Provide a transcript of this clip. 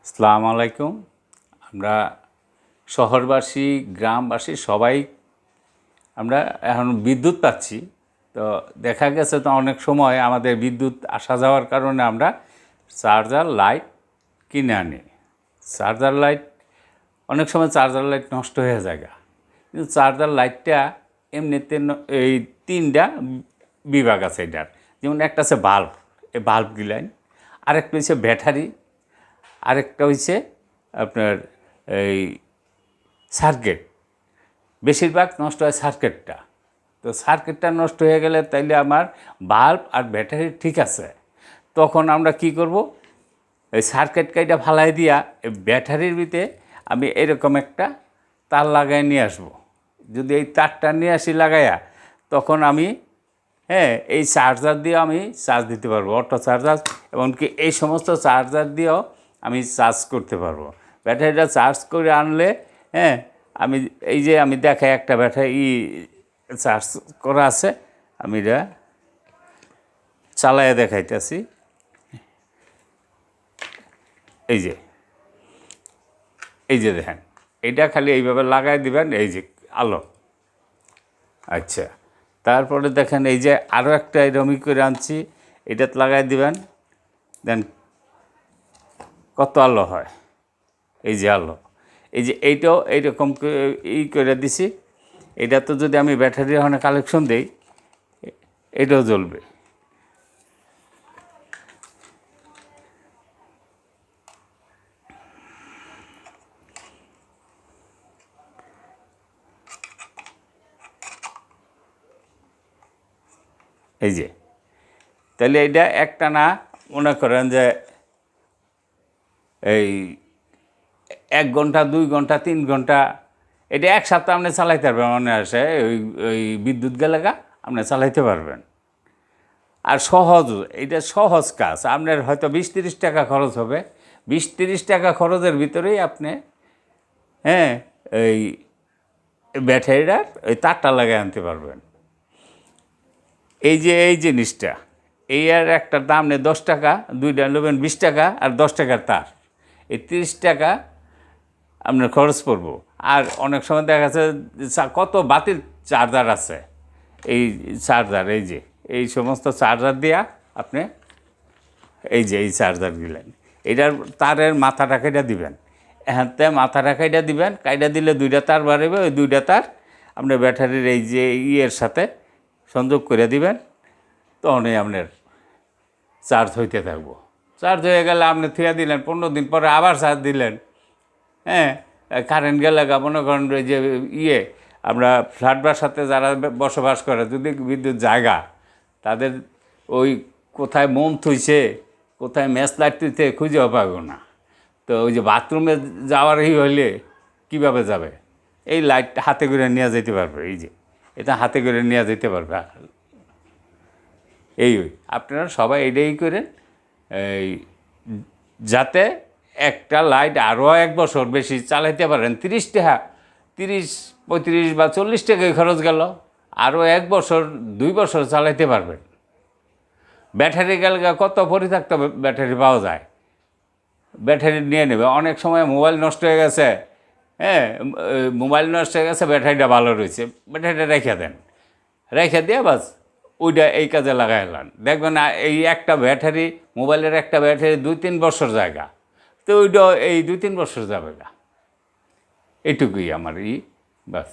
আসসালামু আলাইকুম। আমরা শহরবাসী গ্রামবাসী সবাই আমরা এখন বিদ্যুৎ পাচ্ছি। তো দেখা গেছে তো অনেক সময় আমাদের বিদ্যুৎ আসা যাওয়ার কারণে আমরা চার্জার লাইট কিনে আনি। চার্জার লাইট অনেক সময় চার্জার লাইট নষ্ট হয়ে যায়। কিন্তু চার্জার লাইটটা এমনিতে এই তিনটা বিভাগ আছে এটার। যেমন একটা আছে বাল্ব, এই বাল্ব গিলাইন, আরেকটা হচ্ছে ব্যাটারি, আরেকটা হচ্ছে আপনার এই সার্কিট। বেশিরভাগ নষ্ট হয় সার্কিটটা। তো সার্কিটটা নষ্ট হয়ে গেলে তাইলে আমার বাল্ব আর ব্যাটারি ঠিক আছে, তখন আমরা কি করব, এই সার্কিট কাইটা ফালাই দিয়া এই ব্যাটারির ভিতরে আমি এরকম একটা তার লাগাই নিয়ে আসবো। যদি এই তারটা নিয়ে আসি লাগাইয়া, তখন আমি এই চার্জার দিয়ে আমি চার্জ দিতে পারবো, অটো চার্জার, এমনকি এই সমস্ত চার্জার দিয়েও আমি চার্জ করতে পারবো। ব্যাটারিটা চার্জ করে আনলে আমি এই যে আমি দেখাই একটা ব্যাটারি চার্জ করা আছে, আমি এটা চালাইয়া দেখাইতেছি। এই যে দেখেন, এইটা খালি এইভাবে লাগাই দিবেন, এই যে আলো। আচ্ছা, তারপরে দেখেন এই যে আরও একটা এরকমই করে আনছি, এটাতে লাগাই দিবেন, দেন কত আলো হয়, এই যে আলো। এই যে এইটাও এইরকম করে দিছি। এটা তো যদি আমি ব্যাটারি ওখানে কালেকশন দিই, এটাও জ্বলবে। এই যে, তাহলে এটা একটা না, মনে করেন যে এই 1 ঘন্টা 2 ঘন্টা 3 ঘন্টা, এটা 1 সপ্তাহ আপনি চালাইতে পারবেন। মনে আসে ওই বিদ্যুৎ গেলেগা আপনি চালাইতে পারবেন। আর সহজ, এটা সহজ কাজ। আপনার হয়তো 20-30 টাকা খরচ হবে, 20-30 টাকা খরচের ভিতরেই আপনি এই ব্যাটারিটার ওই তারটা লাগিয়ে আনতে পারবেন। এই যে এই জিনিসটা, এই আর একটার দাম নেই 10 টাকা, দুইটা নেবেন 20 টাকা, আর 10 টাকার তার, এই 30 টাকা আপনার খরচ পড়ব। আর অনেক সময় দেখা যাচ্ছে কত বাতিল চার্জার আছে, এই চার্জার, এই যে এই সমস্ত চার্জার দিয়া আপনি এই যে এই চার্জার দিলেন, এটার তারের মাথাটা কেটে দিবেন, হ্যাঁ মাথাটা কেটে দিবেন। কাইটা দিলে 2টা তার বাড়বে, ওই 2টা তার আপনার ব্যাটারির এই যে ইয়ের সাথে সংযোগ করে দিবেন, তখনই আপনার চার্জ হইতে থাকবো। চার্জ হয়ে গেলে আপনি থুয়ে দিলেন, 15 দিন পরে আবার চার্জ দিলেন। কারেন্ট গেলে মনে করেন যে আমরা ফ্ল্যাট বাসাতে যারা বসবাস করে, যদি বিদ্যুৎ জায়গা, তাদের ওই কোথায় মোম থুইছে, কোথায় ম্যাচ লাইট থুইছে খুঁজেও পাবো না। তো ওই যে বাথরুমে যাওয়ারই হইলে কীভাবে যাবে, এই লাইটটা হাতে করে নিয়ে যেতে পারবে। এই যে এটা হাতে করে নিয়ে যেতে পারবে। এই আপনারা সবাই এটাই করেন, এই যাতে একটা লাইট আরও 1 বছর বেশি চালাইতে পারেন। 30 টাকা, 30, 35 বা 40 টাকায় খরচ গেল, আরও 1 বছর 2 বছর চালাইতে পারবেন। ব্যাটারি গেলে কত পরিত্যক্ত ব্যাটারি পাওয়া যায়, ব্যাটারি নিয়ে নেবে। অনেক সময় মোবাইল নষ্ট হয়ে গেছে, মোবাইল নষ্ট হয়ে গেছে, ব্যাটারিটা ভালো রয়েছে, ব্যাটারিটা রেখে দেন, রেখে দিয়ে বাস ওইটা এই কাজে লাগাইলেন। দেখবেন এই একটা ব্যাটারি, মোবাইলের একটা ব্যাটারি 2-3 বছর জায়গা, তো ওইটা এই 2-3 বছর যাবে গা। এইটুকুই আমার বাস।